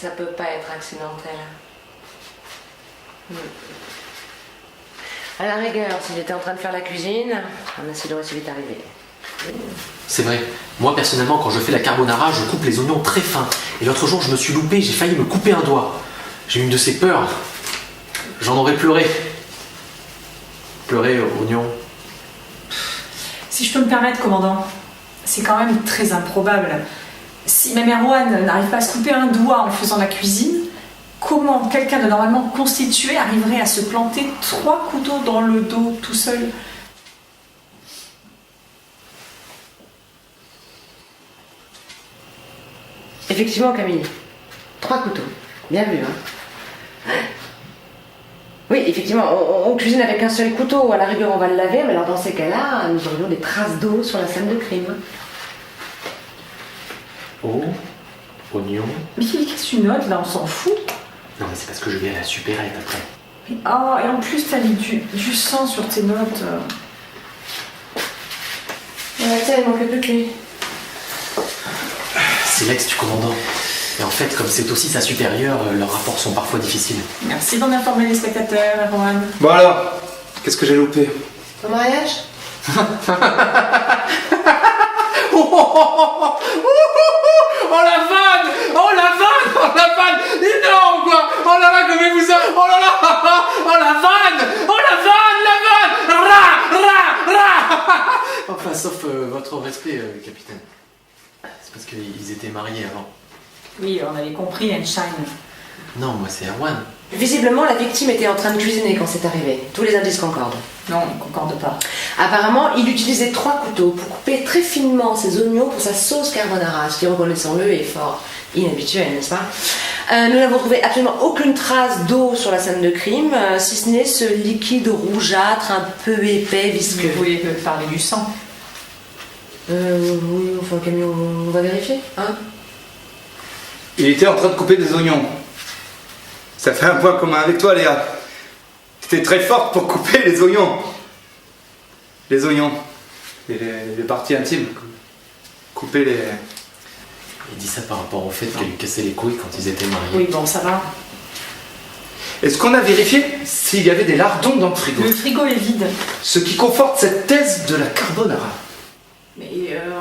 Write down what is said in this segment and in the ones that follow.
Ça peut pas être accidentel. À la rigueur, s'il était en train de faire la cuisine, un accident aussi vite arrivé. C'est vrai. Moi, personnellement, quand je fais la carbonara, je coupe les oignons très fins. Et l'autre jour, je me suis loupé, j'ai failli me couper un doigt. J'ai eu une de ces peurs. J'en aurais pleuré. Pleurer, oignon. Si je peux me permettre, commandant, c'est quand même très improbable. Si même Erwan n'arrive pas à se couper un doigt en faisant la cuisine, comment quelqu'un de normalement constitué arriverait à se planter 3 couteaux dans le dos tout seul? Effectivement, Camille. 3 couteaux. Bien vu, hein. Oui, effectivement, on cuisine avec un seul couteau. À la rigueur, on va le laver, mais alors dans ces cas-là, nous aurions des traces d'eau sur la scène de crime. Oh, oignon. Mais qu'est-ce que tu notes là? On s'en fout. Non, mais c'est parce que je vais à la supérette après. Oh, et en plus, t'as mis du sang sur tes notes. Ouais, tiens, il manquait plus que lui. C'est l'ex du commandant. Et en fait, comme c'est aussi sa supérieure, leurs rapports sont parfois difficiles. Merci d'en informer les spectateurs, Erwan. Bon alors, qu'est-ce que j'ai loupé? Au mariage? Oh la vanne! Oh la vanne! Oh la vanne! Énorme quoi! Oh là là, comme vous ça! Oh là là! Oh la vanne! Oh la vanne! La vanne! Ra! Ra! Ra! Enfin, sauf votre respect, capitaine. C'est parce qu'ils étaient mariés avant. Oui, on avait compris, Einstein. Non, moi c'est Erwan. Visiblement, la victime était en train de cuisiner quand c'est arrivé. Tous les indices concordent. Non, on ne concorde pas. Apparemment, il utilisait 3 couteaux pour couper très finement ses oignons pour sa sauce carbonara, ce qui, reconnaissons-le, est fort inhabituel, n'est-ce pas? Nous n'avons trouvé absolument aucune trace d'eau sur la scène de crime, si ce n'est ce liquide rougeâtre, un peu épais, visqueux. Vous voulez parler du sang? Oui, enfin, Camille, on va vérifier, hein? Il était en train de couper des oignons. Ça fait un point commun avec toi, Léa. Tu étais très forte pour couper les oignons. Les oignons. Et les parties intimes. Couper les... Il dit ça par rapport au fait qu'elle lui cassait les couilles quand ils étaient mariés. Oui, bon, ça va. Est-ce qu'on a vérifié s'il y avait des lardons dans le frigo? Le frigo est vide. Ce qui conforte cette thèse de la carbonara. Mais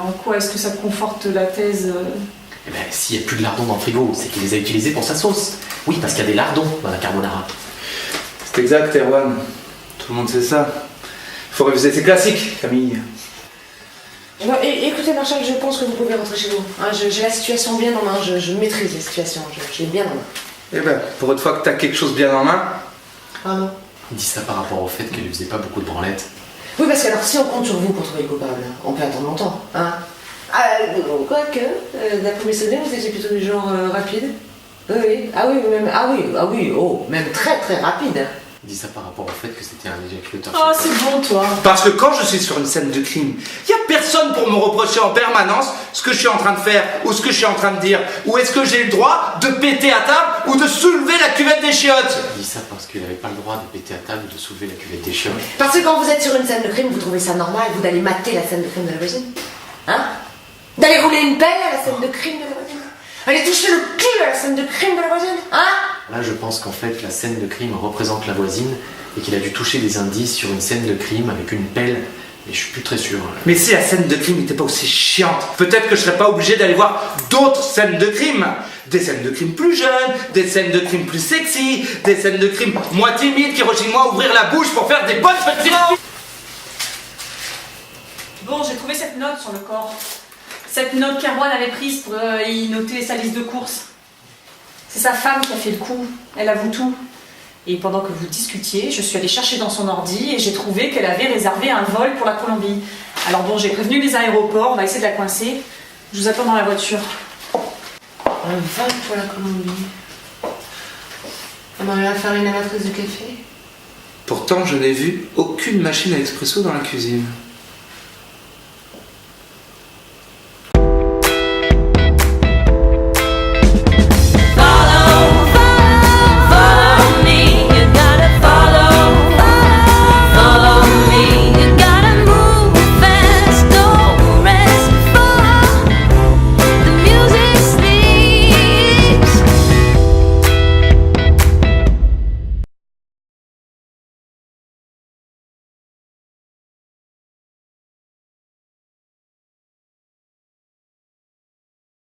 en quoi est-ce que ça conforte la thèse Eh ben, s'il n'y a plus de lardons dans le frigo, c'est qu'il les a utilisés pour sa sauce. Oui, parce qu'il y a des lardons dans la carbonara. C'est exact, Erwan. Tout le monde sait ça. Il faut réviser ses classiques, Camille. Bon, écoutez, Marshall, je pense que vous pouvez rentrer chez vous. Hein, j'ai la situation bien en main, je maîtrise la situation, je l'ai bien en main. Eh ben, pour une fois que t'as quelque chose bien en main... Pardon? Il dit ça par rapport au fait qu'elle lui faisait pas beaucoup de branlettes. Oui, parce que alors, si on compte sur vous pour trouver le coupable, on peut attendre longtemps, hein? Quoique, d'après mes souvenirs, vous étiez plutôt du genre rapide. Oui, ah oui, même, ah oui, oh, même très très rapide. Il dit ça par rapport au fait que c'était un éjaculateur. Oh, c'est bon, toi. Parce que quand je suis sur une scène de crime, il n'y a personne pour me reprocher en permanence ce que je suis en train de faire ou ce que je suis en train de dire. Ou est-ce que j'ai le droit de péter à table ou de soulever la cuvette des chiottes? Il dit ça parce qu'il n'avait pas le droit de péter à table ou de soulever la cuvette des chiottes. Parce que quand vous êtes sur une scène de crime, vous trouvez ça normal, vous d'aller mater la scène de crime de la voisine? Hein? D'aller rouler une pelle à la scène de crime de la voisine? Aller toucher le cul à la scène de crime de la voisine? Hein? Là, je pense qu'en fait, la scène de crime représente la voisine et qu'il a dû toucher des indices sur une scène de crime avec une pelle. Et je suis plus très sûr. Mais si la scène de crime n'était pas aussi chiante, peut-être que je serais pas obligé d'aller voir d'autres scènes de crime. Des scènes de crime plus jeunes, des scènes de crime plus sexy, des scènes de crime moins timides qui rechignent moins à ouvrir la bouche pour faire des bonnes petites... Bon, j'ai trouvé cette note sur le corps. Cette note qu'Erwan avait prise pour y noter sa liste de courses. C'est sa femme qui a fait le coup. Elle avoue tout. Et pendant que vous discutiez, je suis allée chercher dans son ordi et j'ai trouvé qu'elle avait réservé un vol pour la Colombie. Alors bon, j'ai prévenu les aéroports, on va essayer de la coincer. Je vous attends dans la voiture. Un vol pour la Colombie. On aurait à faire une amatrice de café. Pourtant, je n'ai vu aucune machine à expresso dans la cuisine.